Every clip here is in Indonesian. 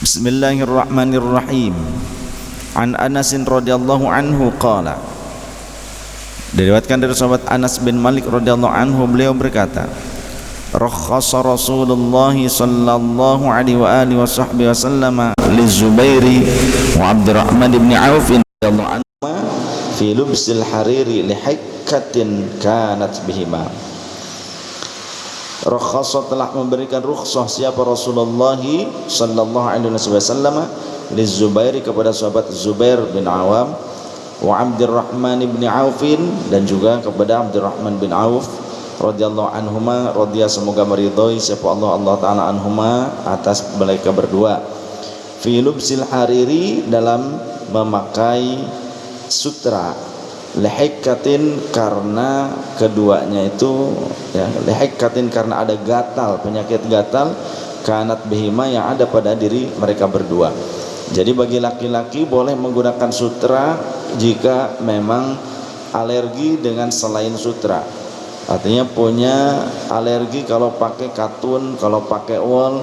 Bismillahirrahmanirrahim. An Anas radhiyallahu anhu qala, diriwayatkan dari sahabat Anas bin Malik radhiyallahu anhu, beliau berkata, rakhasa Rasulullah sallallahu alaihi wa alihi wasallam li Zubairi wa Abdurrahman bin Auf radhiyallahu anhu fi lubsil hariri li hikkatin kanat bihima. Rakhasa, telah memberikan rukhsah siapa Rasulullah sallallahu alaihi wasallam li Zubairi, kepada sahabat Zubair bin Awam, wa Abdurrahman bin Auf, dan juga kepada Abdurrahman bin Auf radhiyallahu anhuma, radhiya semoga meridhoi siapa Allah taala anhuma atas mereka berdua, fi lubsil hariri, dalam memakai sutra, lehikatin, karena keduanya itu ya, lehikatin karena ada gatal, penyakit gatal, kanat bihima, yang ada pada diri mereka berdua. Jadi bagi laki-laki boleh menggunakan sutra jika memang alergi dengan selain sutra, artinya punya alergi kalau pakai katun, kalau pakai wol,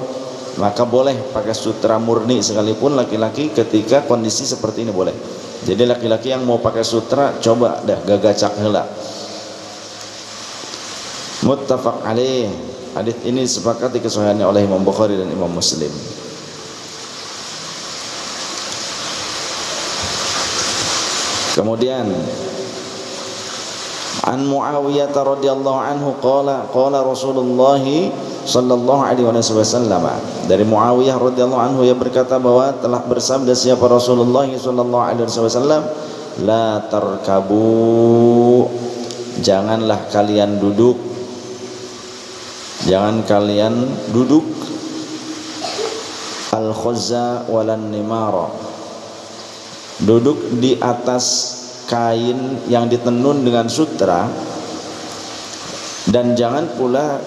maka boleh pakai sutra murni sekalipun laki-laki ketika kondisi seperti ini boleh. Jadi laki-laki yang mau pakai sutra, coba dah gagacak heula. Muttafaq alaih. Hadis ini disepakati kesahihannya oleh Imam Bukhari dan Imam Muslim. Kemudian an Muawiyah radhiyallahu anhu qala qala Rasulullah sallallahu alaihi wasallam, dari Muawiyah radhiyallahu anhu, ia berkata bahwa telah bersabda siapa Rasulullah sallallahu alaihi wasallam, la tarkabu, janganlah kalian duduk, jangan kalian duduk, al khuzza walan nimara, duduk di atas kain yang ditenun dengan sutra, dan jangan pula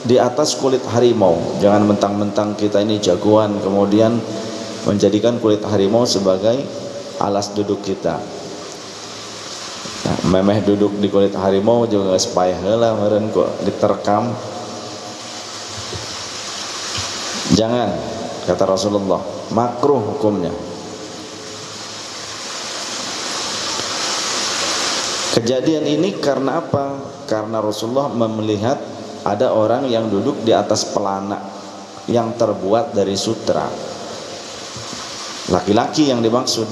di atas kulit harimau. Jangan mentang-mentang kita ini jagoan kemudian menjadikan kulit harimau sebagai alas duduk kita. Nah, memeh duduk di kulit harimau juga geus paeh heula meureun kok diterkam. Jangan, kata Rasulullah, makruh hukumnya. Kejadian ini karena apa? Karena Rasulullah melihat ada orang yang duduk di atas pelana yang terbuat dari sutra. Laki-laki yang dimaksud.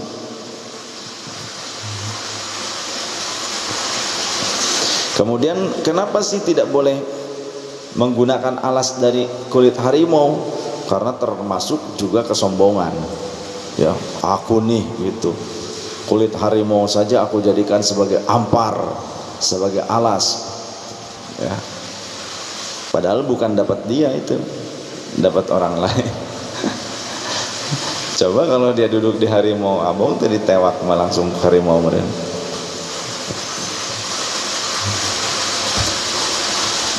Kemudian kenapa sih tidak boleh menggunakan alas dari kulit harimau? Karena termasuk juga kesombongan. Ya, aku nih gitu. Kulit harimau saja aku jadikan sebagai ampar, sebagai alas. Ya. Padahal bukan dapat dia itu, dapat orang lain. Coba kalau dia duduk di harimau abong tadi tewak mah langsung ke harimau meureun.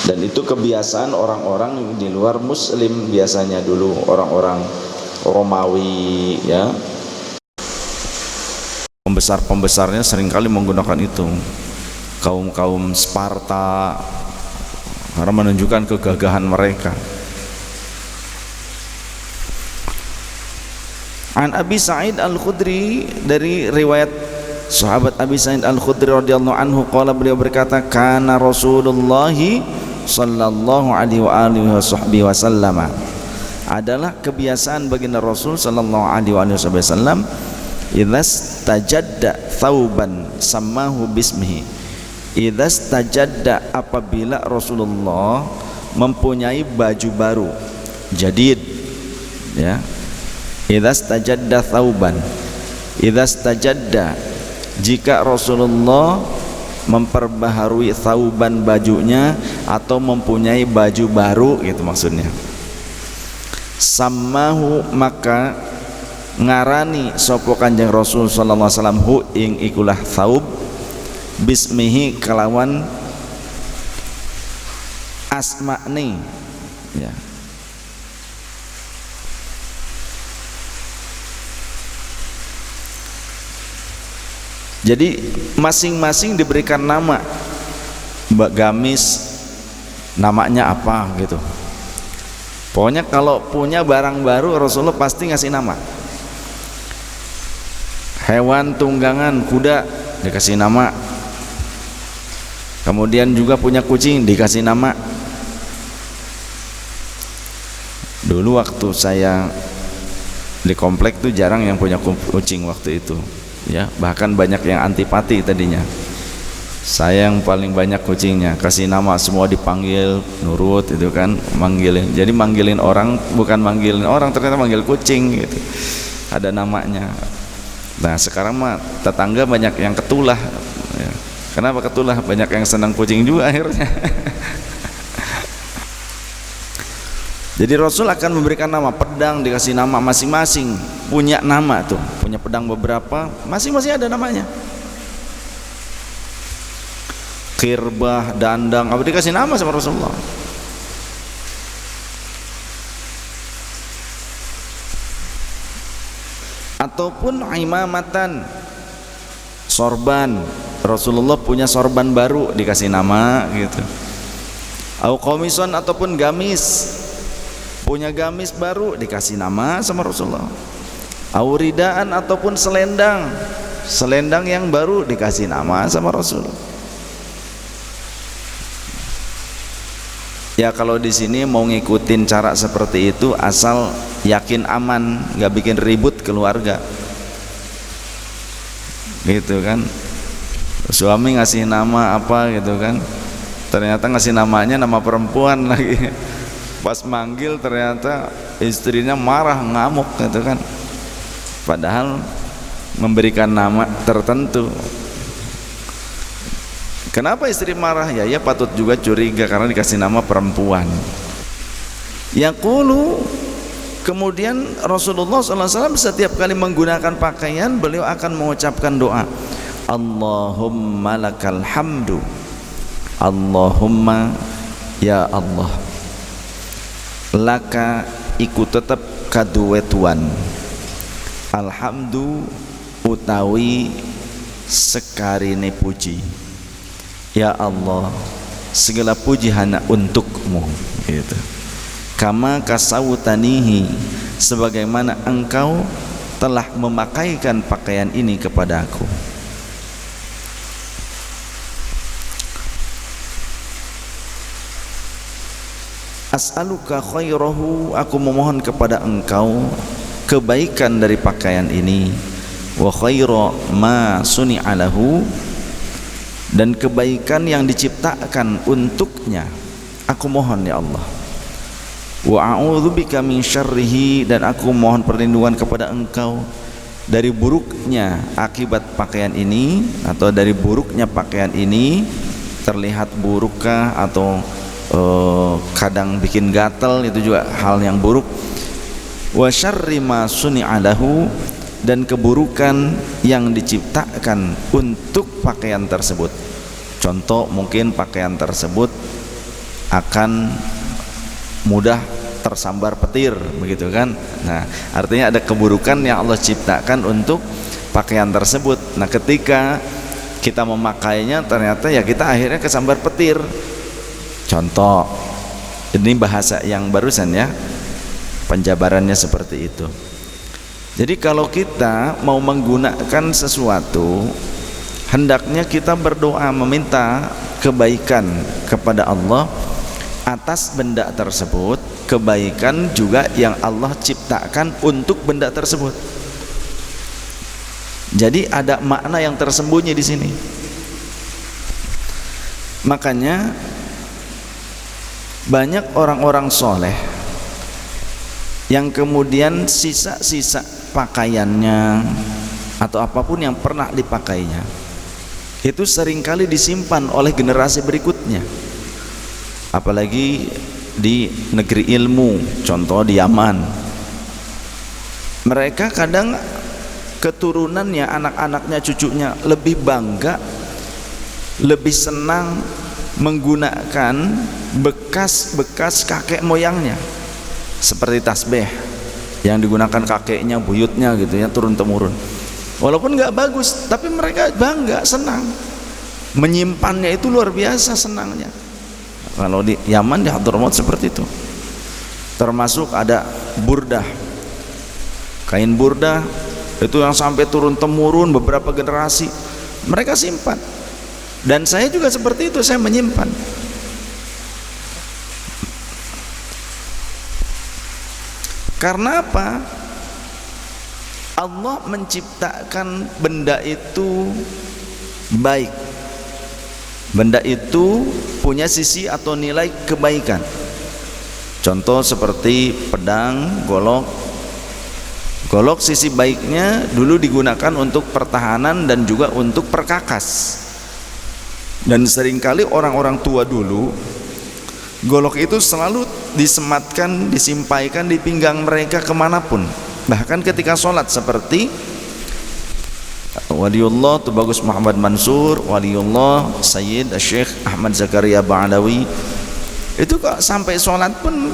Dan itu kebiasaan orang-orang di luar muslim biasanya dulu, orang-orang Romawi ya. Pembesar-pembesarnya seringkali menggunakan itu. Kaum-kaum Sparta, karena menunjukkan kegagahan mereka. An Abi Sa'id Al-Khudri, dari riwayat sahabat Abi Sa'id Al-Khudri radhiyallahu anhu, qala, beliau berkata, kana Rasulullah sallallahu alaihi wa alihi wasallam, adalah kebiasaan baginda Rasul sallallahu alaihi wasallam, idzas tajadda thauban sammahu bismihi, idzas tajadda, apabila Rasulullah mempunyai baju baru, jadid ya, idzas tajadda thauban, idzas tajadda, jika Rasulullah memperbaharui thauban, bajunya, atau mempunyai baju baru gitu maksudnya. Sammahu, maka ngarani sapa Kanjeng Rasul sallallahu alaihi wasallam hu ing ikulah thaub, bismihi, kelawan asma'ni ya. Jadi masing-masing diberikan nama, gamis namanya apa gitu. Pokoknya kalau punya barang baru Rasulullah pasti ngasih nama. Hewan tunggangan kuda dikasih nama. Kemudian juga punya kucing dikasih nama. Dulu waktu saya di komplek tuh jarang yang punya kucing waktu itu, ya, bahkan banyak yang antipati tadinya. Saya yang paling banyak kucingnya, kasih nama semua dipanggil, nurut itu kan, manggilin. Jadi manggilin orang bukan manggilin orang, ternyata manggil kucing gitu. Ada namanya. Nah, sekarang mah tetangga banyak yang ketulah. Ya. Kenapa ketulah? Banyak yang senang kucing juga akhirnya. Jadi Rasul akan memberikan nama, pedang dikasih nama masing-masing, punya nama tuh, punya pedang beberapa, masing-masing ada namanya. Kirbah, dandang, apa dikasih nama sama Rasulullah. Ataupun imamatan, sorban, Rasulullah punya sorban baru dikasih nama gitu. Au qamisan ataupun gamis, punya gamis baru dikasih nama sama Rasulullah. Au ridaan ataupun selendang, selendang yang baru dikasih nama sama Rasulullah. Ya kalau di sini mau ngikutin cara seperti itu asal yakin aman, nggak bikin ribut keluarga, gitu kan. Suami ngasih nama apa gitu kan, ternyata ngasih namanya nama perempuan lagi. Pas manggil ternyata istrinya marah ngamuk gitu kan. Padahal memberikan nama tertentu. Kenapa istri marah? Ya patut juga curiga karena dikasih nama perempuan. Yaqulu, kemudian Rasulullah SAW setiap kali menggunakan pakaian beliau akan mengucapkan doa, Allahumma lakal hamdu, Allahumma ya Allah, laka iku tetep kaduwetuan, alhamdu utawi sekarine puji, ya Allah segala puji hanya untukmu gitu. Kama kasawutanihi, sebagaimana engkau telah memakaikan pakaian ini kepadaku. As'aluka khairahu, aku memohon kepada engkau kebaikan dari pakaian ini, wa khaira ma suni'a lahu, dan kebaikan yang diciptakan untuknya aku mohon ya Allah. Wa a'udzubika min syarrihi, dan aku mohon perlindungan kepada engkau dari buruknya akibat pakaian ini, atau dari buruknya pakaian ini, terlihat burukkah atau kadang bikin gatal, itu juga hal yang buruk. Wa syarri ma suni'a lahu, dan keburukan yang diciptakan untuk pakaian tersebut. Contoh, mungkin pakaian tersebut akan mudah tersambar petir, begitu kan. Nah, artinya ada keburukan yang Allah ciptakan untuk pakaian tersebut. Nah, ketika kita memakainya ternyata ya kita akhirnya kesambar petir. Contoh, ini bahasa yang barusan ya, penjabarannya seperti itu. Jadi kalau kita mau menggunakan sesuatu, hendaknya kita berdoa meminta kebaikan kepada Allah atas benda tersebut, kebaikan juga yang Allah ciptakan untuk benda tersebut. Jadi ada makna yang tersembunyi di sini. Makanya banyak orang-orang soleh yang kemudian sisa-sisa pakaiannya atau apapun yang pernah dipakainya itu seringkali disimpan oleh generasi berikutnya, apalagi di negeri ilmu, contoh di Yaman. Mereka kadang keturunannya, anak-anaknya, cucunya lebih bangga, lebih senang menggunakan bekas-bekas kakek moyangnya, seperti tasbih yang digunakan kakeknya, buyutnya gitu ya, turun temurun. Walaupun nggak bagus, tapi mereka bangga, senang menyimpannya, itu luar biasa senangnya. Kalau di Yaman, di Hadramaut seperti itu. Termasuk ada burdah, kain burdah itu yang sampai turun temurun beberapa generasi mereka simpan. Dan saya juga seperti itu, saya menyimpan. Karena apa? Allah menciptakan benda itu baik, benda itu punya sisi atau nilai kebaikan. Contoh seperti pedang, golok. Golok sisi baiknya dulu digunakan untuk pertahanan dan juga untuk perkakas. Dan seringkali orang-orang tua dulu golok itu selalu disematkan, disimpaikan di pinggang mereka kemanapun. Bahkan ketika sholat, seperti Waliullah Tubagus Muhammad Mansur, Waliullah Sayyid Syekh Ahmad Zakaria Ba'alawi, itu kok sampai sholat pun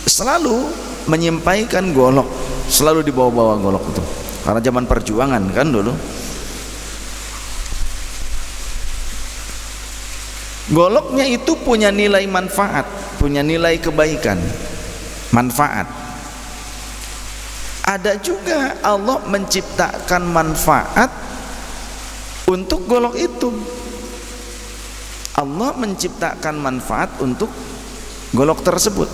selalu menyampaikan golok, selalu dibawa-bawa golok itu, karena zaman perjuangan kan dulu. Goloknya itu punya nilai manfaat, punya nilai kebaikan, manfaat. Ada juga Allah menciptakan manfaat untuk golok itu. Allah menciptakan manfaat untuk golok tersebut.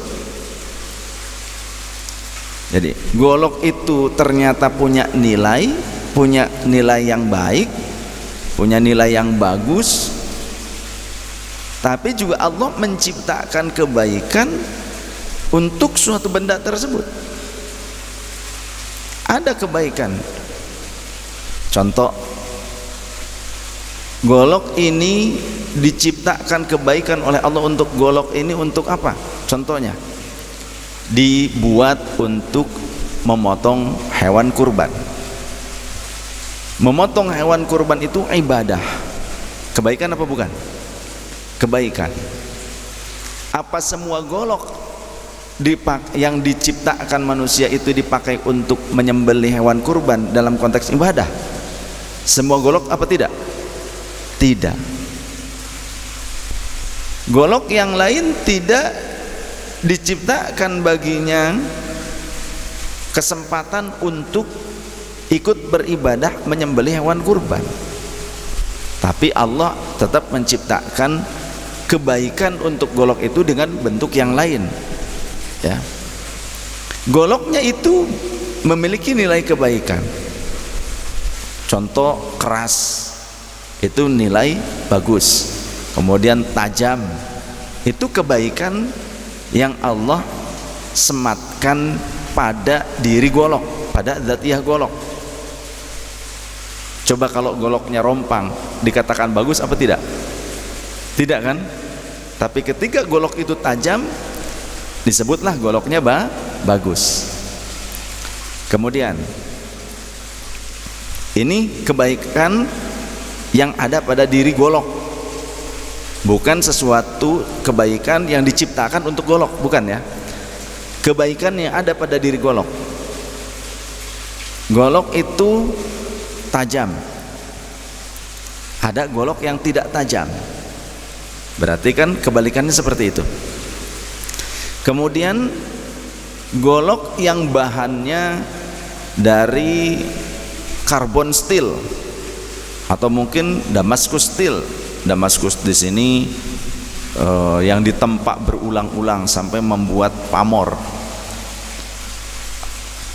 Jadi golok itu ternyata punya nilai yang baik, punya nilai yang bagus. Tapi juga Allah menciptakan kebaikan untuk suatu benda tersebut. Ada kebaikan. Contoh, golok ini diciptakan kebaikan oleh Allah. Untuk golok ini untuk apa? Contohnya, dibuat untuk memotong hewan kurban. Memotong hewan kurban itu ibadah. Kebaikan apa bukan? Kebaikan. Apa semua golok yang diciptakan manusia itu dipakai untuk menyembelih hewan kurban dalam konteks ibadah? Semua golok apa tidak? Tidak. Golok yang lain tidak diciptakan baginya kesempatan untuk ikut beribadah menyembelih hewan kurban. Tapi Allah tetap menciptakan kebaikan untuk golok itu dengan bentuk yang lain. Ya. Goloknya itu memiliki nilai kebaikan. Contoh, keras, itu nilai bagus. Kemudian tajam, itu kebaikan yang Allah sematkan pada diri golok, pada zatiah golok. Coba kalau goloknya rompang, dikatakan bagus apa tidak? Tidak kan? Tapi ketika golok itu tajam, disebutlah goloknya bagus. Kemudian ini kebaikan yang ada pada diri golok, bukan sesuatu kebaikan yang diciptakan untuk golok, bukan ya. Kebaikan yang ada pada diri golok. Golok itu tajam. Ada golok yang tidak tajam. Berarti kan kebalikannya seperti itu. Kemudian golok yang bahannya dari karbon steel atau mungkin Damaskus steel. Damaskus di sini yang ditempa berulang-ulang sampai membuat pamor.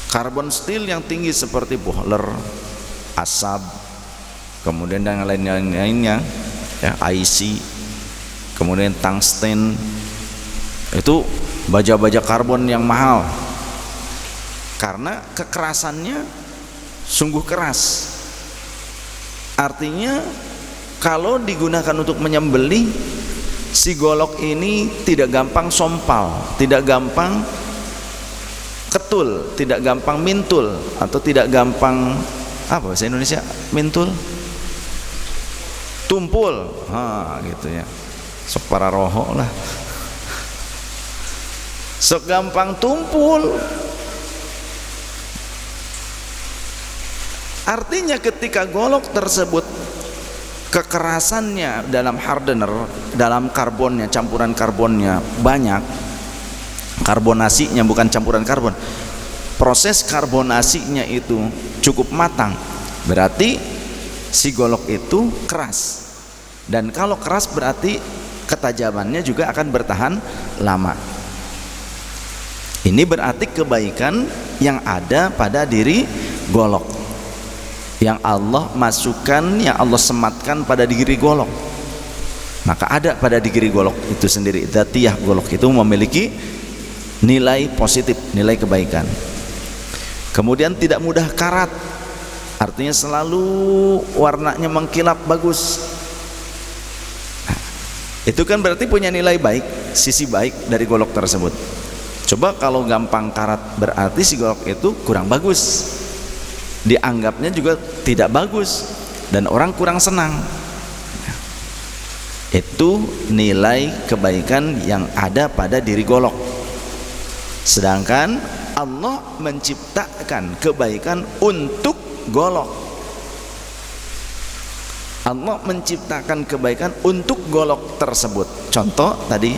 Karbon steel yang tinggi seperti bohler, asab, kemudian dan lain-lainnya, ya, IC, kemudian tungsten, itu baja-baja karbon yang mahal karena kekerasannya sungguh keras. Artinya kalau digunakan untuk menyembelih, si golok ini tidak gampang sompal, tidak gampang ketul, tidak gampang mintul, atau tidak gampang apa bahasa Indonesia mintul, tumpul, gitu ya, sok para roho lah, sok gampang tumpul. Artinya ketika golok tersebut kekerasannya dalam hardener, dalam karbonnya, campuran karbonnya banyak, karbonasinya, bukan campuran karbon, proses karbonasinya itu cukup matang, berarti si golok itu keras. Dan kalau keras berarti ketajamannya juga akan bertahan lama. Ini berarti kebaikan yang ada pada diri golok, yang Allah masukkan, yang Allah sematkan pada diri golok. Maka ada pada diri golok itu sendiri, dzatiyah golok itu memiliki nilai positif, nilai kebaikan. Kemudian tidak mudah karat, artinya selalu warnanya mengkilap bagus. Nah, itu kan berarti punya nilai baik, sisi baik dari golok tersebut. Coba kalau gampang karat, berarti si golok itu kurang bagus, dianggapnya juga tidak bagus, dan orang kurang senang. Nah, itu nilai kebaikan yang ada pada diri golok. Sedangkan Allah menciptakan kebaikan untuk golok. Allah menciptakan kebaikan untuk golok tersebut. Contoh tadi,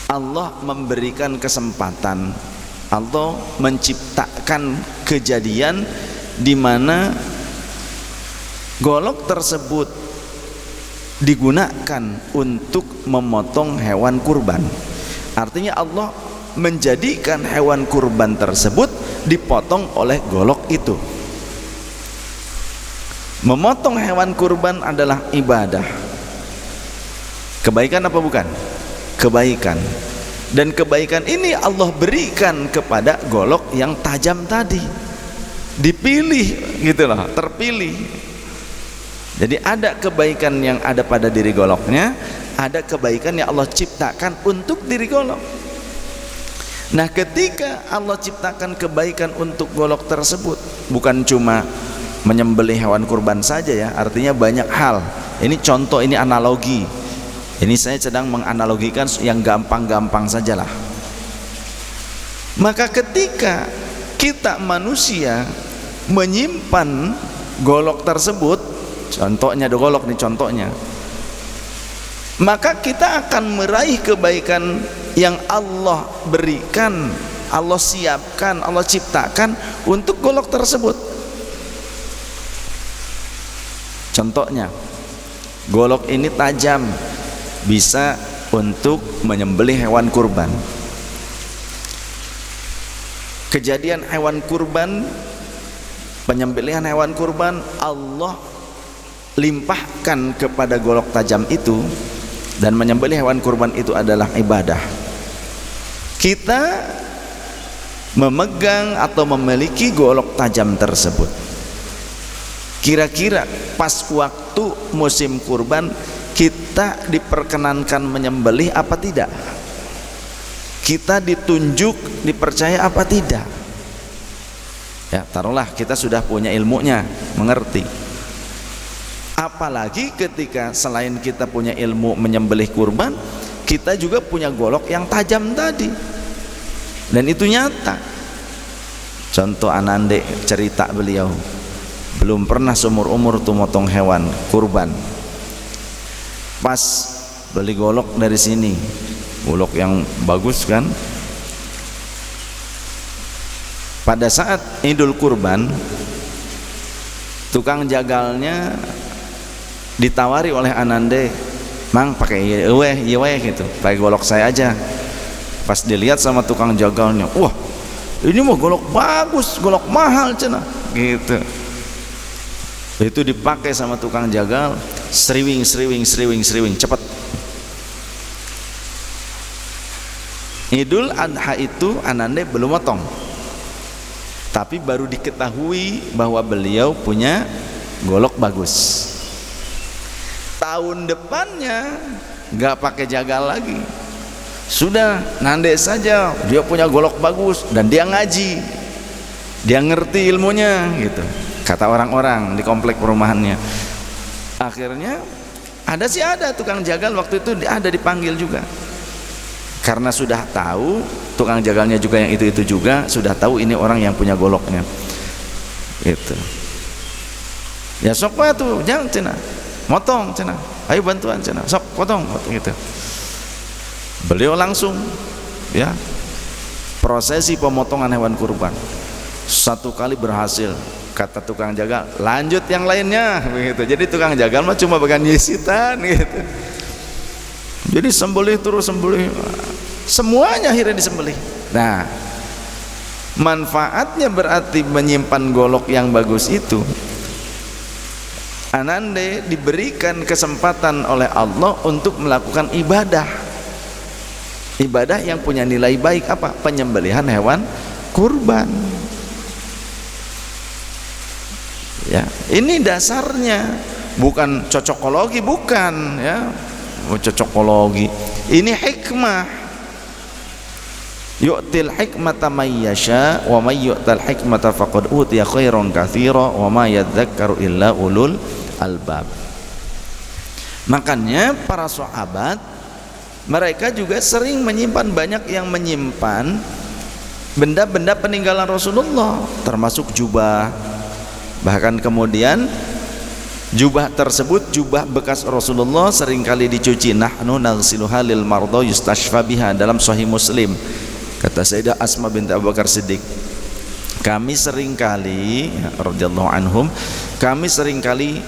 Allah memberikan kesempatan, Allah menciptakan kejadian di mana golok tersebut digunakan untuk memotong hewan kurban. Artinya Allah menjadikan hewan kurban tersebut dipotong oleh golok itu. Memotong hewan kurban adalah ibadah. Kebaikan apa bukan? Kebaikan. Dan kebaikan ini Allah berikan kepada golok yang tajam tadi. Dipilih gitu loh, terpilih. Jadi ada kebaikan yang ada pada diri goloknya, ada kebaikan yang Allah ciptakan untuk diri golok. Nah, ketika Allah ciptakan kebaikan untuk golok tersebut, bukan cuma menyembelih hewan kurban saja ya, artinya banyak hal. Ini contoh, ini analogi. Ini saya sedang menganalogikan yang gampang-gampang sajalah. Maka ketika kita manusia menyimpan golok tersebut, contohnya ada golok nih contohnya, maka kita akan meraih kebaikan yang Allah berikan, Allah siapkan, Allah ciptakan untuk golok tersebut. Contohnya, golok ini tajam, bisa untuk menyembelih hewan kurban. Kejadian hewan kurban, penyembelihan hewan kurban, Allah limpahkan kepada golok tajam itu, dan menyembelih hewan kurban itu adalah ibadah. Kita memegang atau memiliki golok tajam tersebut. Kira-kira pas waktu musim kurban kita diperkenankan menyembelih apa tidak? Kita ditunjuk, dipercaya apa tidak? Ya, taruhlah kita sudah punya ilmunya, mengerti. Apalagi ketika selain kita punya ilmu menyembelih kurban, kita juga punya golok yang tajam tadi, dan itu nyata. Contoh Anande cerita beliau, belum pernah seumur umur tuh motong hewan kurban. Pas beli golok dari sini, golok yang bagus kan. Pada saat Idul Kurban, tukang jagalnya ditawari oleh Anande, "Mang, pakai iya gitu, pakai golok saya aja." Pas dilihat sama tukang jagalnya, "Wah, ini mah golok bagus, golok mahal cenah." Gitu. Itu dipakai sama tukang jagal, sriwing cepet. Idul Adha itu Anande belum motong, tapi baru diketahui bahwa beliau punya golok bagus. Tahun depannya nggak pakai jagal lagi, sudah nande saja, dia punya golok bagus dan dia ngaji, dia ngerti ilmunya gitu, kata orang-orang di komplek perumahannya. Akhirnya ada tukang jagal waktu itu ada dipanggil juga, karena sudah tahu, tukang jagalnya juga yang itu juga sudah tahu ini orang yang punya goloknya gitu. Ya sok tuh, jangan cina motong cina, ayo bantuan cina, sok potong gitu. Beliau langsung ya, prosesi pemotongan hewan kurban. Satu kali berhasil, kata tukang jagal, lanjut yang lainnya begitu. Jadi tukang jagal mah cuma bagian nyisitan gitu. Jadi sembelih terus sembelih, semuanya akhirnya disembelih. Nah, manfaatnya berarti menyimpan golok yang bagus itu, anande diberikan kesempatan oleh Allah untuk melakukan ibadah yang punya nilai baik. Apa? Penyembelihan hewan kurban. Ya, ini dasarnya, bukan cocokologi, bukan ya, cocokologi. Ini hikmah. Yu'til hikmata may yasha wa may yu'tal hikmata faqad utiya khairan katsira wa ma yadzakkaru illa ulul albab. Makanya para sahabat mereka juga sering menyimpan, banyak yang menyimpan benda-benda peninggalan Rasulullah, termasuk jubah. Bahkan kemudian jubah tersebut, jubah bekas Rasulullah, seringkali dicuci. Nahnu naghsiluha lil mardha yustashfa biha, dalam Sahih Muslim. Kata Sayyidah Asma binti Abu Bakar Siddiq, kami seringkali radhiyallahu anhum, kami seringkali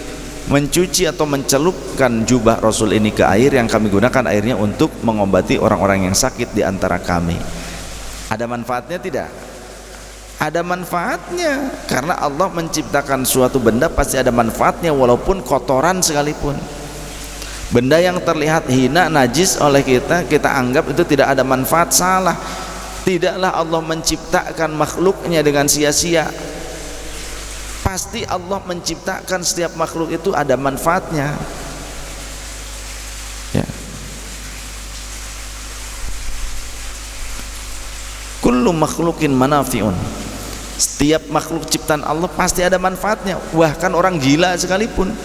mencuci atau mencelupkan jubah Rasul ini ke air yang kami gunakan airnya untuk mengobati orang-orang yang sakit di antara kami. Ada manfaatnya tidak? Ada manfaatnya, karena Allah menciptakan suatu benda pasti ada manfaatnya, walaupun kotoran sekalipun. Benda yang terlihat hina, najis oleh kita, kita anggap itu tidak ada manfaat, salah. Tidaklah Allah menciptakan makhluknya dengan sia-sia. Pasti Allah menciptakan setiap makhluk itu ada manfaatnya ya. Kullu makhlukin manafi'un, setiap makhluk ciptaan Allah pasti ada manfaatnya. Bahkan orang gila sekalipun,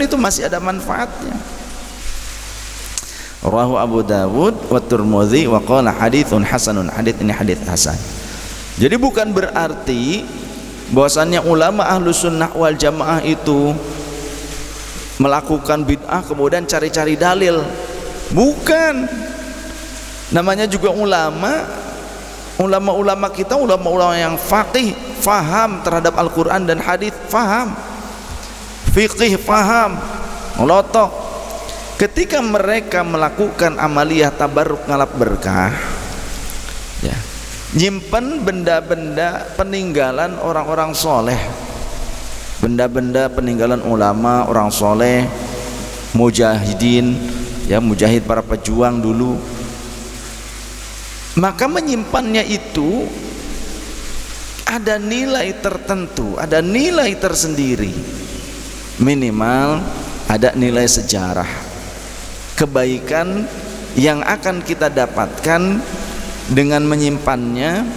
itu masih ada manfaatnya. Rawahu Abu Dawud wa Tirmidzi wa qala haditsun hasanun, hadits ini hadits hasan. Jadi bukan berarti bahwasannya ulama Ahlus Sunnah wal Jamaah itu melakukan bid'ah kemudian cari-cari dalil, bukan. Namanya juga ulama kita, ulama-ulama yang faqih, faham terhadap Al-Quran dan hadis, faham fiqih, faham melotok. Ketika mereka melakukan amaliyah tabarruk ngalap berkah ya, nyimpen benda-benda peninggalan orang-orang soleh, benda-benda peninggalan ulama, orang soleh, mujahidin ya, mujahid, para pejuang dulu, maka menyimpannya itu ada nilai tertentu, ada nilai tersendiri. Minimal ada nilai sejarah, kebaikan yang akan kita dapatkan dengan menyimpannya,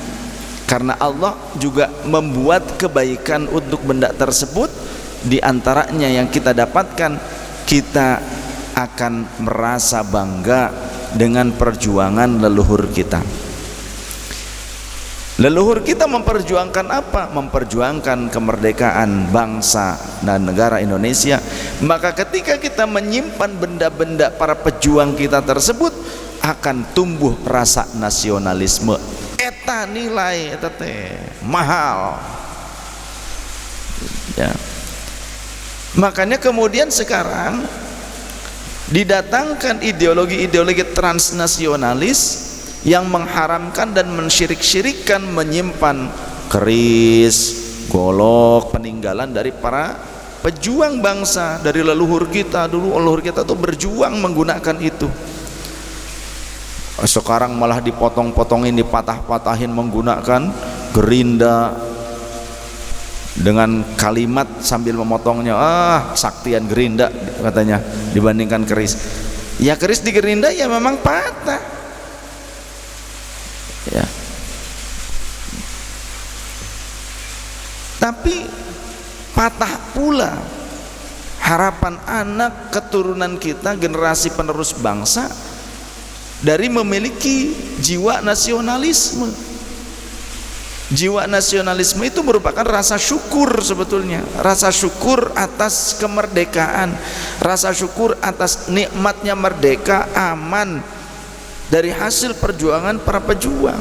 karena Allah juga membuat kebaikan untuk benda tersebut. Di antaranya yang kita dapatkan, kita akan merasa bangga dengan perjuangan leluhur kita. Leluhur kita memperjuangkan apa? Memperjuangkan kemerdekaan bangsa dan negara Indonesia. Maka ketika kita menyimpan benda-benda para pejuang kita tersebut, akan tumbuh rasa nasionalisme. Eta nilai, eta teh mahal ya. Makanya kemudian sekarang didatangkan ideologi-ideologi transnasionalis yang mengharamkan dan mensyirik-syirikkan menyimpan keris, golok, peninggalan dari para pejuang bangsa, dari leluhur kita. Dulu leluhur kita tuh berjuang menggunakan itu. Sekarang malah dipotong-potongin, dipatah-patahin menggunakan gerinda dengan kalimat sambil memotongnya, saktian gerinda katanya dibandingkan keris. Ya keris di gerinda ya memang patah ya, tapi patah pula harapan anak keturunan kita, generasi penerus bangsa, dari memiliki jiwa nasionalisme. Jiwa nasionalisme itu merupakan rasa syukur sebetulnya, rasa syukur atas kemerdekaan, rasa syukur atas nikmatnya merdeka, aman, dari hasil perjuangan para pejuang.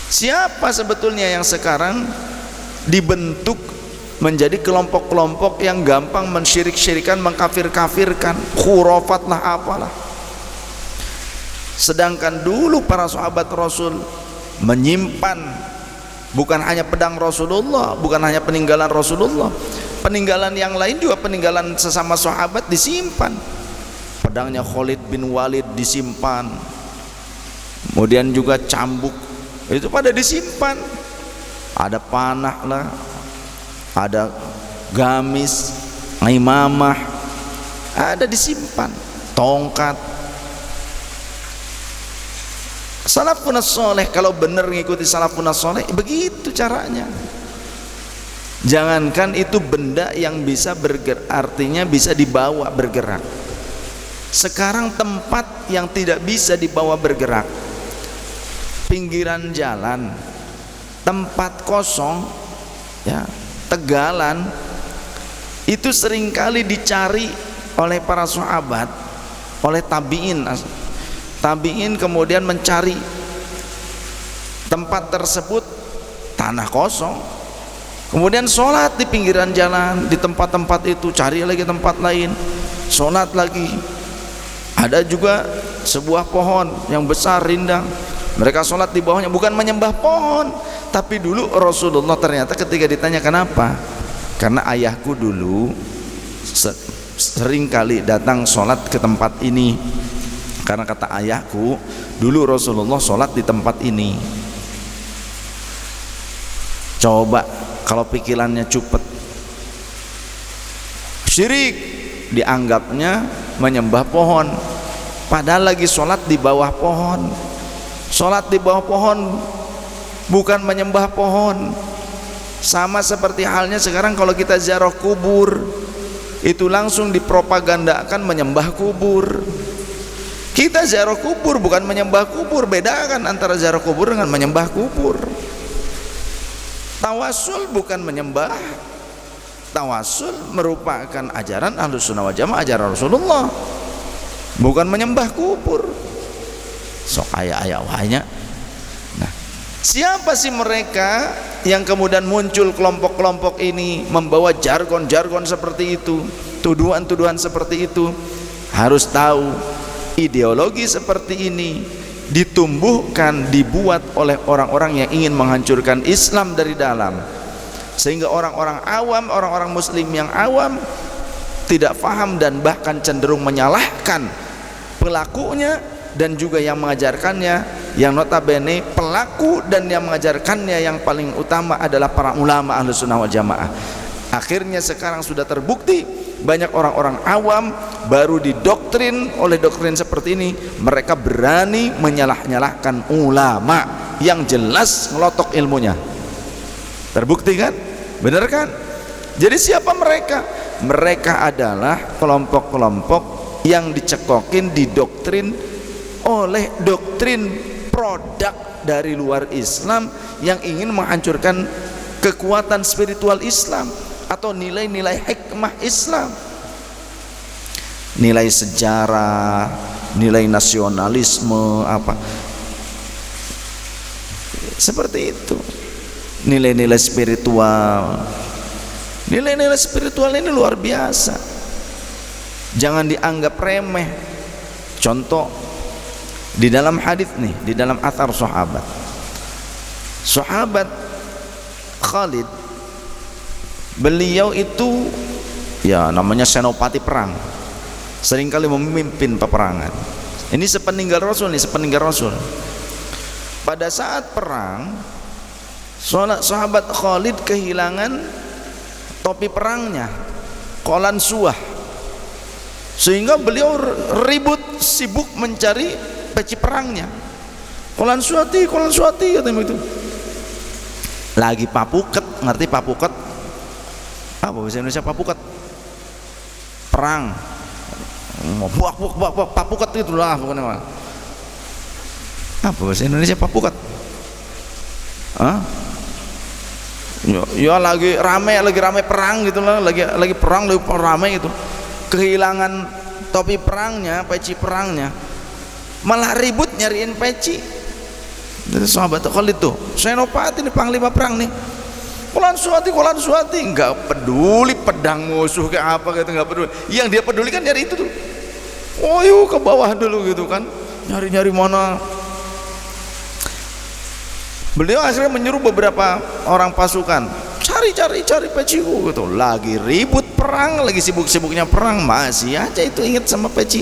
Siapa sebetulnya yang sekarang dibentuk menjadi kelompok-kelompok yang gampang mensyirik-syirikan, mengkafir-kafirkan, khurafat lah apalah. Sedangkan dulu para sahabat Rasul menyimpan bukan hanya pedang Rasulullah, bukan hanya peninggalan Rasulullah, peninggalan yang lain juga, peninggalan sesama sahabat disimpan. Pedangnya Khalid bin Walid disimpan, kemudian juga cambuk itu pada disimpan, ada panah lah, ada gamis, imamah, ada disimpan, tongkat. Salafun as-soleh, kalau benar mengikuti salafun as-soleh, begitu caranya. Jangankan itu benda yang bisa bergerak, artinya bisa dibawa bergerak. Sekarang tempat yang tidak bisa dibawa bergerak, pinggiran jalan, tempat kosong, ya, tegalan, itu seringkali dicari oleh para sahabat, oleh tabi'in. Tabi'in kemudian mencari tempat tersebut, tanah kosong, kemudian sholat di pinggiran jalan, di tempat-tempat itu, cari lagi tempat lain, sholat lagi. Ada juga sebuah pohon yang besar rindang, mereka sholat di bawahnya, bukan menyembah pohon, tapi dulu Rasulullah ternyata ketika ditanya kenapa, karena ayahku dulu seringkali datang sholat ke tempat ini. Karena kata ayahku, dulu Rasulullah sholat di tempat ini. Coba kalau pikirannya cupet, syirik, dianggapnya menyembah pohon, padahal lagi sholat di bawah pohon. Sholat di bawah pohon bukan menyembah pohon. Sama seperti halnya sekarang kalau kita ziarah kubur, itu langsung dipropagandakan menyembah kubur. Kita ziarah kubur bukan menyembah kubur. Bedakan antara ziarah kubur dengan menyembah kubur. Tawasul bukan menyembah. Tawasul merupakan ajaran Ahlus Sunnah wal Jamaah, ajaran Rasulullah, bukan menyembah kubur. Sok ayah wahnya. Nah, siapa sih mereka yang kemudian muncul kelompok-kelompok ini membawa jargon-jargon seperti itu, tuduhan-tuduhan seperti itu? Harus tahu, ideologi seperti ini ditumbuhkan, dibuat oleh orang-orang yang ingin menghancurkan Islam dari dalam, sehingga orang-orang awam, orang-orang muslim yang awam tidak paham dan bahkan cenderung menyalahkan pelakunya dan juga yang mengajarkannya, yang notabene pelaku dan yang mengajarkannya yang paling utama adalah para ulama Ahlus Sunnah wal Jamaah. Akhirnya sekarang sudah terbukti banyak orang-orang awam baru didoktrin oleh doktrin seperti ini, mereka berani menyalah-nyalahkan ulama yang jelas ngelotok ilmunya. Terbukti kan? Bener kan? Jadi siapa mereka? Mereka adalah kelompok-kelompok yang dicekokin, didoktrin oleh doktrin produk dari luar Islam yang ingin menghancurkan kekuatan spiritual Islam atau nilai-nilai hikmah Islam, nilai sejarah, nilai nasionalisme, apa seperti itu, nilai-nilai spiritual. Nilai-nilai spiritual ini luar biasa, jangan dianggap remeh. Contoh di dalam hadis nih, di dalam athar sahabat Khalid, beliau itu ya namanya senopati perang, seringkali memimpin peperangan. Ini sepeninggal Rasul nih, sepeninggal Rasul. Pada saat perang, sahabat Khalid kehilangan topi perangnya, qolan suah, sehingga beliau ribut sibuk mencari peci perangnya. Qolan suati katanya itu. Lagi papuket, ngerti papuket? Apa bahasa Indonesia papuket? Perang. Buak papuket itulah pokoknya. Apa bahasa Indonesia papuket? Hah? Ya lagi rame perang gitu lah, lagi perang, lagi rame gitu. Kehilangan topi perangnya, peci perangnya, malah ribut nyariin peci. Dari sahabat Khalid tuh, Senopati nih, panglima perang nih, Kulan Suwati, nggak peduli pedang musuh kayak apa gitu, nggak peduli. Yang dia peduli kan nyari itu tuh. Oh yuk ke bawah dulu gitu kan, nyari mana. Beliau akhirnya menyuruh beberapa orang pasukan, cari peciku gitu. Lagi ribut perang, lagi sibuk-sibuknya perang, masih aja itu ingat sama peci.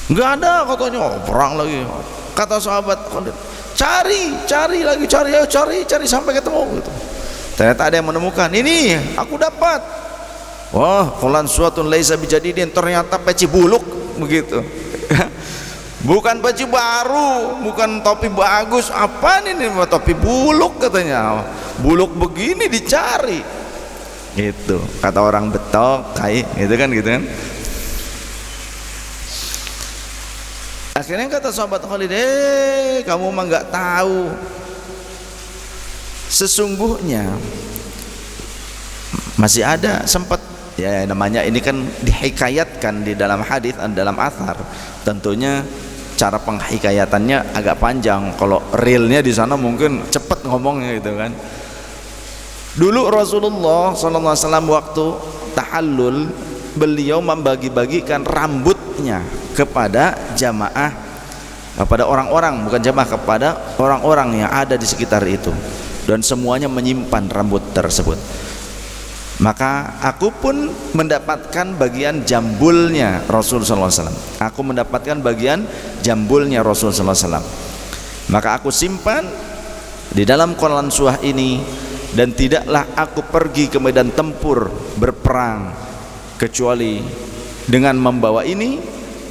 Nggak ada katanya, oh, perang lagi. Kata sahabat, cari sampai ketemu gitu. Ternyata ada yang menemukan, ini aku dapat. Wah, Qulan suatun laisa bijadidin, ternyata peci buluk begitu. Bukan peci baru, bukan topi bagus, apa ini topi buluk katanya. Buluk begini dicari. Gitu, kata orang Betok, kayak gitu kan. Akhirnya kata sahabat Khalid, kamu mah nggak tahu, sesungguhnya masih ada sempat, ya namanya ini kan dihikayatkan di dalam hadis, dalam athar. Tentunya cara penghikayatannya agak panjang, kalau realnya di sana mungkin cepet ngomongnya gitu kan. Dulu Rasulullah SAW waktu tahallul, beliau membagi-bagikan rambutnya kepada jamaah, kepada orang-orang, bukan jamaah, kepada orang-orang yang ada di sekitar itu, dan semuanya menyimpan rambut tersebut. Maka aku pun mendapatkan bagian jambulnya Rasulullah SAW. Aku mendapatkan bagian jambulnya Rasulullah SAW. Maka aku simpan di dalam Qulan Suah ini, dan tidaklah aku pergi ke medan tempur berperang kecuali dengan membawa ini,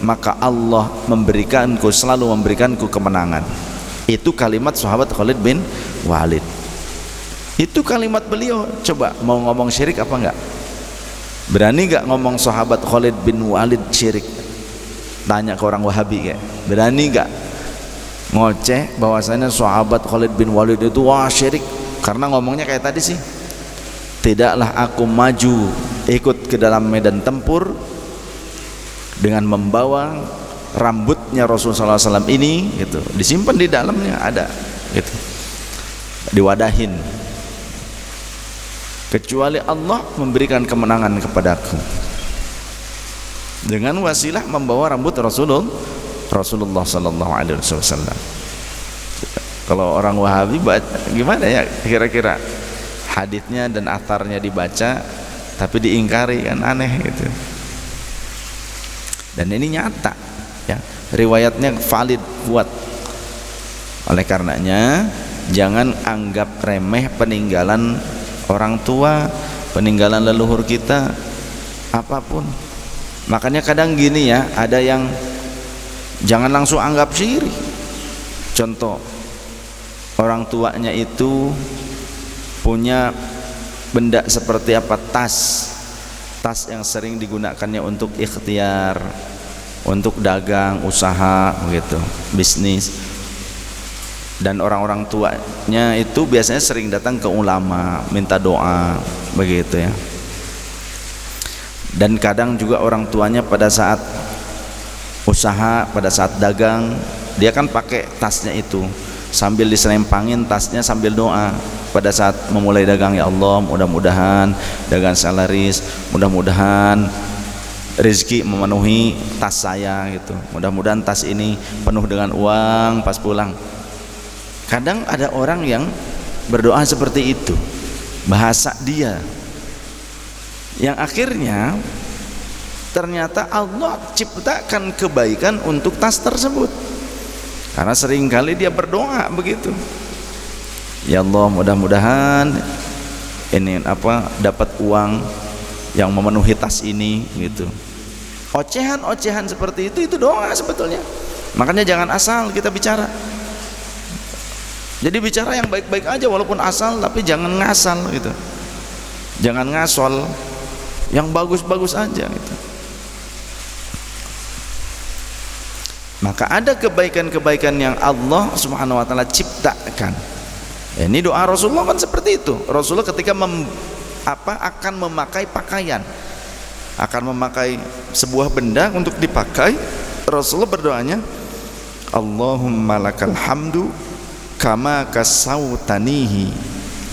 maka Allah selalu memberikanku kemenangan. Itu kalimat sahabat Khalid bin Walid. Itu kalimat beliau. Coba mau ngomong syirik apa enggak? Berani enggak ngomong sahabat Khalid bin Walid syirik? Tanya ke orang Wahabi kayak, berani enggak ngoceh bahwasanya sahabat Khalid bin Walid itu wah syirik? Karena ngomongnya kayak tadi sih, tidaklah aku maju ikut ke dalam medan tempur dengan membawa rambutnya Rasulullah SAW ini gitu, disimpan di dalamnya ada gitu, diwadahin, kecuali Allah memberikan kemenangan kepadaku dengan wasilah membawa rambut Rasulullah SAW. Kalau orang Wahabi gimana ya kira-kira, haditsnya dan atharnya dibaca tapi diingkari, kan aneh gitu. Dan ini nyata ya, riwayatnya valid, kuat. Oleh karenanya jangan anggap remeh peninggalan orang tua, peninggalan leluhur kita apapun. Makanya kadang gini ya, ada yang jangan langsung anggap syirik. Contoh, orang tuanya itu punya benda seperti apa, tas yang sering digunakannya untuk ikhtiar, untuk dagang, usaha begitu, bisnis. Dan orang-orang tuanya itu biasanya sering datang ke ulama minta doa begitu ya. Dan kadang juga orang tuanya pada saat usaha, pada saat dagang, dia kan pakai tasnya itu, sambil diselempangin tasnya sambil doa pada saat memulai dagang, ya Allah mudah-mudahan dagang saya laris, mudah-mudahan rezeki memenuhi tas saya gitu, mudah-mudahan tas ini penuh dengan uang pas pulang. Kadang ada orang yang berdoa seperti itu, bahasa dia, yang akhirnya ternyata Allah ciptakan kebaikan untuk tas tersebut, karena seringkali dia berdoa begitu, ya Allah mudah-mudahan ini dapat uang yang memenuhi tas ini gitu. Ocehan seperti itu doa sebetulnya. Makanya jangan asal kita bicara. Jadi bicara yang baik-baik aja walaupun asal, tapi jangan ngasal gitu. Jangan ngasol, yang bagus-bagus aja gitu. Maka ada kebaikan-kebaikan yang Allah Subhanahu wa taala ciptakan. Ini doa Rasulullah kan seperti itu. Rasulullah ketika akan memakai pakaian, akan memakai sebuah benda untuk dipakai, Rasulullah berdoanya, Allahumma lakal hamdu kama kasautanihi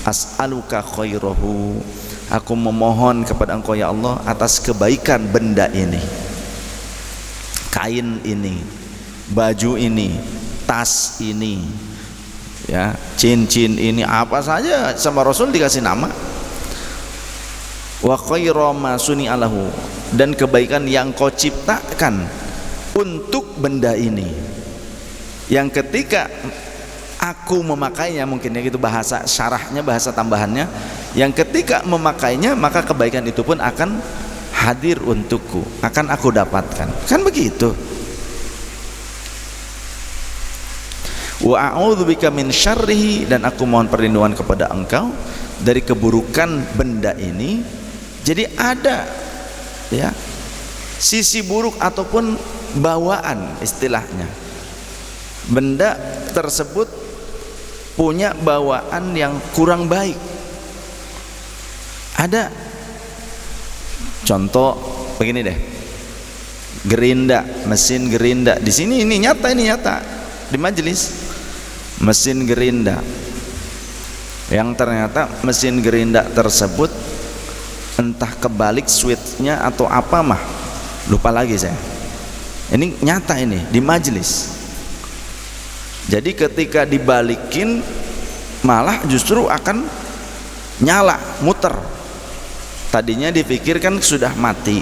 as'aluka khairahu. Aku memohon kepada Engkau ya Allah atas kebaikan benda ini, kain ini, baju ini, tas ini, ya, cincin ini, apa saja sama Rasul dikasih nama. Wa khairu ma suni'alahu, dan kebaikan yang Kau ciptakan untuk benda ini, yang ketika aku memakainya, mungkin ya gitu bahasa syarahnya, bahasa tambahannya, yang ketika memakainya maka kebaikan itu pun akan hadir untukku, akan aku dapatkan, kan begitu. Wa a'udzubika min syarrihi, dan aku mohon perlindungan kepada Engkau dari keburukan benda ini. Jadi ada ya sisi buruk ataupun bawaan, istilahnya benda tersebut punya bawaan yang kurang baik. Ada contoh begini deh, gerinda, mesin gerinda di sini, ini nyata di majelis, mesin gerinda yang ternyata mesin gerinda tersebut entah kebalik switchnya atau apa mah, lupa lagi saya. Ini nyata, ini di majelis. Jadi ketika dibalikin malah justru akan nyala, muter. Tadinya dipikirkan sudah mati,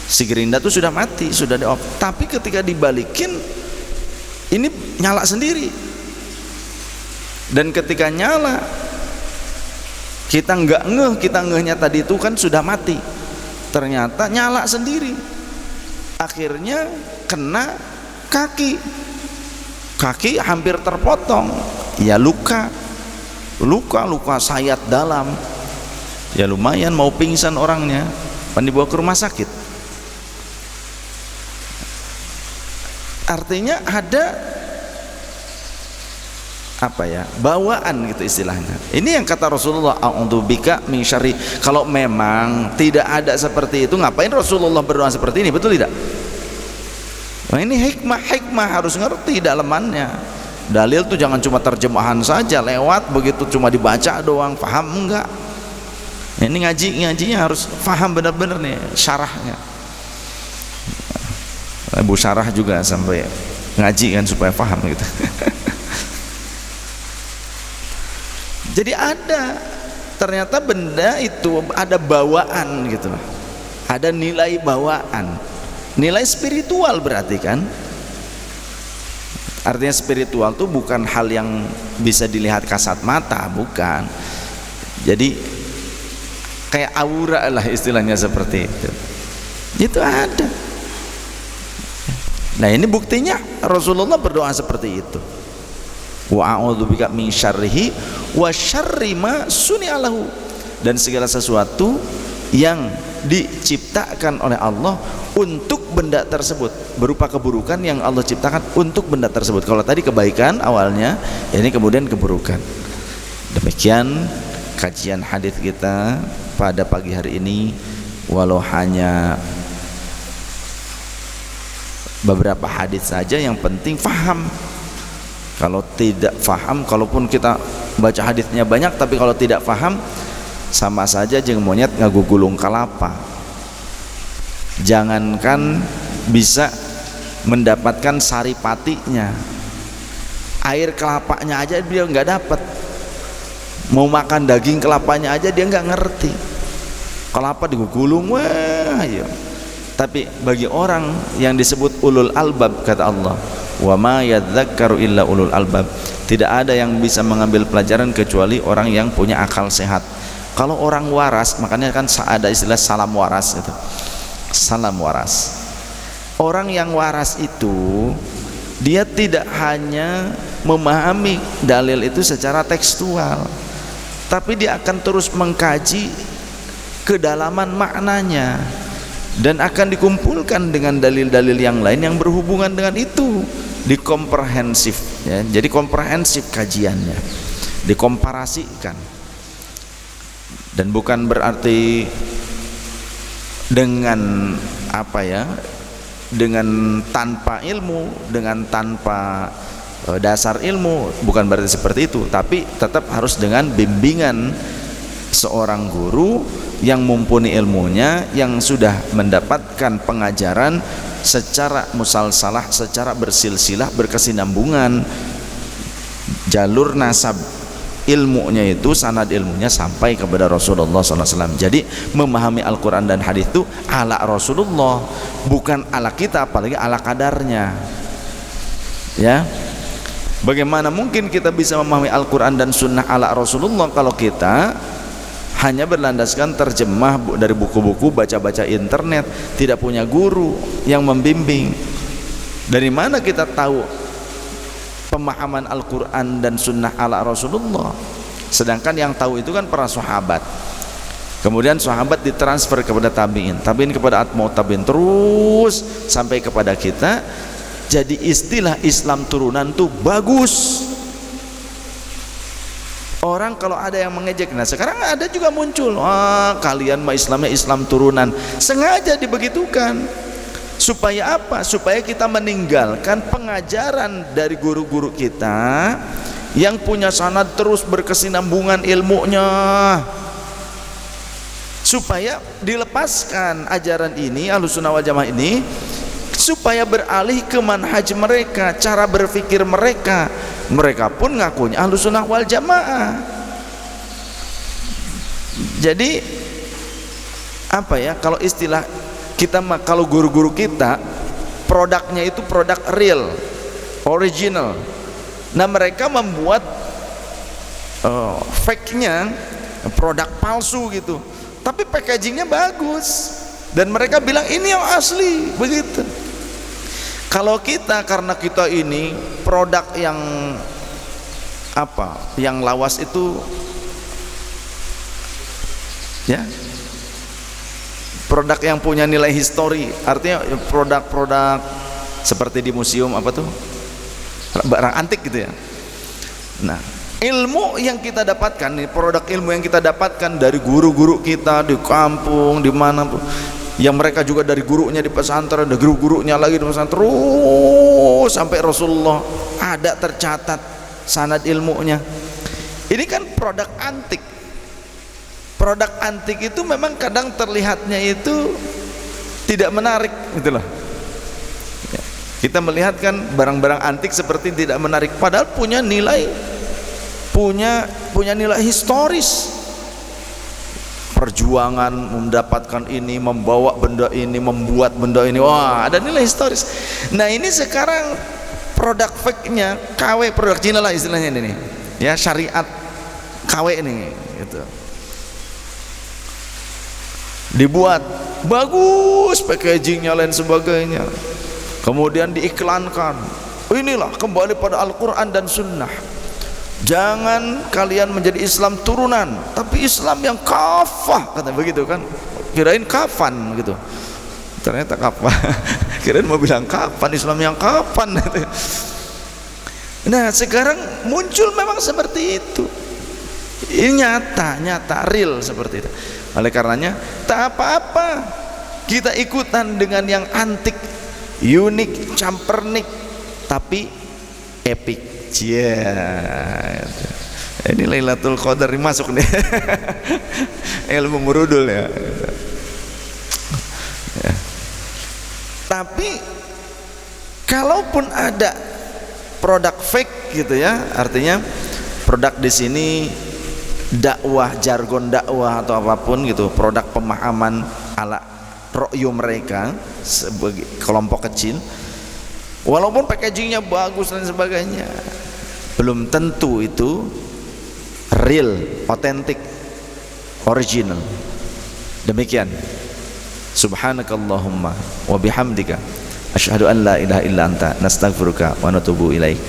si gerinda itu sudah mati, sudah di off, tapi ketika dibalikin ini nyala sendiri. Dan ketika nyala kita nggak ngeh, kita ngehnya tadi itu kan sudah mati, ternyata nyala sendiri. Akhirnya kena kaki hampir terpotong, ya luka sayat dalam, ya lumayan mau pingsan orangnya, dibawa ke rumah sakit. Artinya ada apa ya, bawaan gitu istilahnya. Ini yang kata Rasulullah, a'udzubika min syarri. Kalau memang tidak ada seperti itu, ngapain Rasulullah berdoa seperti ini, betul tidak? Nah, ini hikmah harus ngerti dalamannya. Dalil tuh jangan cuma terjemahan saja lewat begitu, cuma dibaca doang, paham enggak? Ini ngajinya harus paham benar-benar nih syarahnya. Ibu syarah juga sampai ngaji kan supaya paham gitu. Jadi ada, ternyata benda itu ada bawaan gitu, ada nilai bawaan, nilai spiritual berarti kan. Artinya spiritual itu bukan hal yang bisa dilihat kasat mata, bukan. Jadi kayak aura lah istilahnya, seperti itu. Itu ada. Nah ini buktinya Rasulullah berdoa seperti itu. Wa a'udzubika min syarrihi wa syarri ma suni'alahu, dan segala sesuatu yang diciptakan oleh Allah untuk benda tersebut, berupa keburukan yang Allah ciptakan untuk benda tersebut. Kalau tadi kebaikan awalnya, ini kemudian keburukan. Demikian kajian hadis kita pada pagi hari ini, walau hanya beberapa hadis saja, yang penting faham. Kalau tidak faham, kalaupun kita baca hadisnya banyak, tapi kalau tidak faham, sama saja jeung monyet ngagugulung kalapa. Jangankan bisa mendapatkan saripatinya, air kelapanya aja dia nggak dapat. Mau makan daging kelapanya aja dia nggak ngerti. Kelapa digugulung, wah ya. Tapi bagi orang yang disebut ulul albab, kata Allah, wa ma yadzakkaru illa ulul albab, tidak ada yang bisa mengambil pelajaran kecuali orang yang punya akal sehat. Kalau orang waras, makanya kan ada istilah salam waras itu. Salam waras. Orang yang waras itu dia tidak hanya memahami dalil itu secara tekstual, tapi dia akan terus mengkaji kedalaman maknanya, dan akan dikumpulkan dengan dalil-dalil yang lain yang berhubungan dengan itu, dikomprehensif ya. Jadi komprehensif kajiannya, dikomparasikan. Dan bukan berarti dengan apa ya, dengan tanpa ilmu, dengan tanpa dasar ilmu, bukan berarti seperti itu, tapi tetap harus dengan bimbingan seorang guru yang mumpuni ilmunya, yang sudah mendapatkan pengajaran secara musalsalah, secara bersilsilah, berkesinambungan, jalur nasab ilmunya itu, sanad ilmunya sampai kepada Rasulullah SAW. Jadi memahami Al-Quran dan hadis itu ala Rasulullah, bukan ala kita, apalagi ala kadarnya. Ya, bagaimana mungkin kita bisa memahami Al-Quran dan Sunnah ala Rasulullah kalau kita hanya berlandaskan terjemah dari buku-buku, baca-baca internet, tidak punya guru yang membimbing? Dari mana kita tahu pemahaman Al-Quran dan Sunnah ala Rasulullah? Sedangkan yang tahu itu kan para sahabat, kemudian sahabat ditransfer kepada tabi'in, tabi'in kepada atba'ut tabi'in, terus sampai kepada kita. Jadi istilah Islam turunan tuh bagus. Orang kalau ada yang mengejek, nah sekarang ada juga muncul, kalian mah Islamnya Islam turunan, sengaja dibegitukan. Supaya apa? Supaya kita meninggalkan pengajaran dari guru-guru kita yang punya sanad terus berkesinambungan ilmunya, supaya dilepaskan ajaran ini, Ahlussunnah wal Jamaah ini, supaya beralih ke manhaj mereka, cara berpikir mereka. Mereka pun ngakunya Ahlussunnah wal Jamaah. Jadi apa ya, kalau istilah kita mah, kalau guru-guru kita produknya itu produk real, original. Nah mereka membuat fake-nya, produk palsu gitu, tapi packagingnya bagus, dan mereka bilang ini yang asli, begitu. Kalau kita, karena kita ini produk yang apa, yang lawas itu ya, produk yang punya nilai histori, artinya produk-produk seperti di museum apa tuh, barang antik gitu ya. Nah, ilmu yang kita dapatkan nih, produk ilmu yang kita dapatkan dari guru-guru kita di kampung, di mana pun, yang mereka juga dari gurunya di pesantren, dari guru-gurunya lagi di pesantren, terus sampai Rasulullah ada tercatat sanad ilmunya. Ini kan produk antik. Produk antik itu memang kadang terlihatnya itu tidak menarik, gitu loh. Kita melihat kan barang-barang antik seperti tidak menarik, padahal punya nilai, punya nilai historis. Perjuangan mendapatkan ini, membawa benda ini, membuat benda ini, wah ada nilai historis. Nah ini sekarang produk fake-nya, KW, produk Cina lah istilahnya ini, ya, syariat KW ini, gitu. Dibuat bagus, packagingnya lain sebagainya, kemudian diiklankan, inilah kembali pada Al-Quran dan Sunnah, jangan kalian menjadi Islam turunan, tapi Islam yang kafah, kata begitu kan. Kirain kafan gitu, ternyata kafah. Kirain mau bilang kapan, Islam yang kapan. Nah sekarang muncul memang seperti itu. Ini nyata real seperti itu. Oleh karenanya tak apa-apa kita ikutan dengan yang antik, unik, campernik, tapi epic. Yeah. Ini Lailatul Qadar masuk nih. Ilmu merudul ya. Ya. Tapi kalaupun ada produk fake gitu ya, artinya produk di sini dakwah, jargon dakwah atau apapun gitu, produk pemahaman ala ro'yu mereka sebagai kelompok kecil, walaupun packagingnya bagus dan sebagainya, belum tentu itu real, otentik, original. Demikian. Subhanakallahumma wa bihamdika asyhadu an la ilaha illa anta nastaghfiruka wa natubu ilaik.